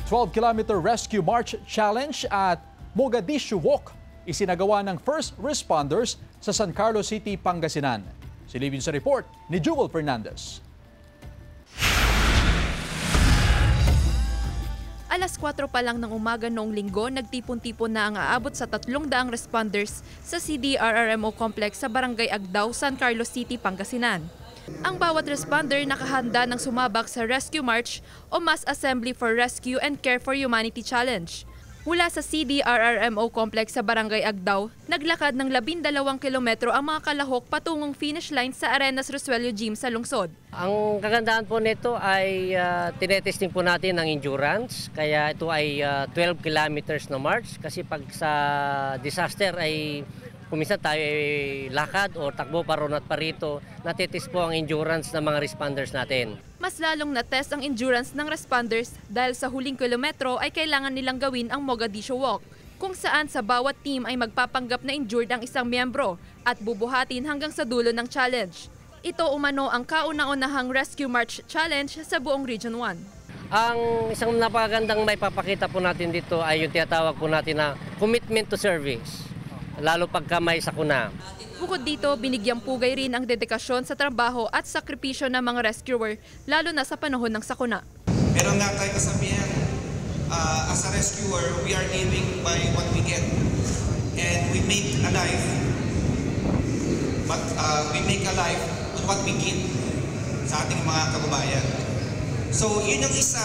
12-kilometer Rescue March Challenge at Mogadishu Walk isinagawa ng first responders sa San Carlos City, Pangasinan. Silipin sa report ni Jewel Fernandez. Alas 4 pa lang ng umaga noong linggo, nagtipon-tipon na ang aabot sa 300 responders sa CDRRMO complex sa Barangay Agdao, San Carlos City, Pangasinan. Ang bawat responder nakahanda ng sumabak sa Rescue March o Mass Assembly for Rescue and Care for Humanity Challenge. Mula sa CDRRMO complex sa Barangay Agdao, naglakad ng 12 kilometro ang mga kalahok patungong finish line sa Arenas Rosuello Gym sa lungsod. Ang kagandahan po nito ay tinetesting po natin ang endurance, kaya ito ay 12 kilometers na march kasi pag sa disaster ay kuminsan tayo ay lakad o takbo pa ron at parito, natitest po ang endurance ng mga responders natin. Mas lalong na-test ang endurance ng responders dahil sa huling kilometro ay kailangan nilang gawin ang Mogadishu Walk, kung saan sa bawat team ay magpapanggap na injured ang isang miyembro at bubuhatin hanggang sa dulo ng challenge. Ito umano ang kauna-unahang Rescue March Challenge sa buong Region 1. Ang isang napakagandang maipapakita po natin dito ay yung tinatawag po natin na commitment to service, lalo pagka may sakuna. Bukod dito, binigyang pugay rin ang dedikasyon sa trabaho at sakripisyo ng mga rescuer, lalo na sa panahon ng sakuna. Meron nga tayo kasabihan, as a rescuer, we are living by what we get. And we make a life, but we make a life with what we give sa ating mga kababayan. So yun yung isa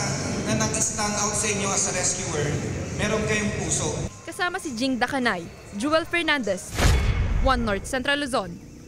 na nag-stand out sa inyo as a rescuer, meron kayong puso. Kasama si Jing Dakanay, Jewel Fernandez, One North Central Luzon.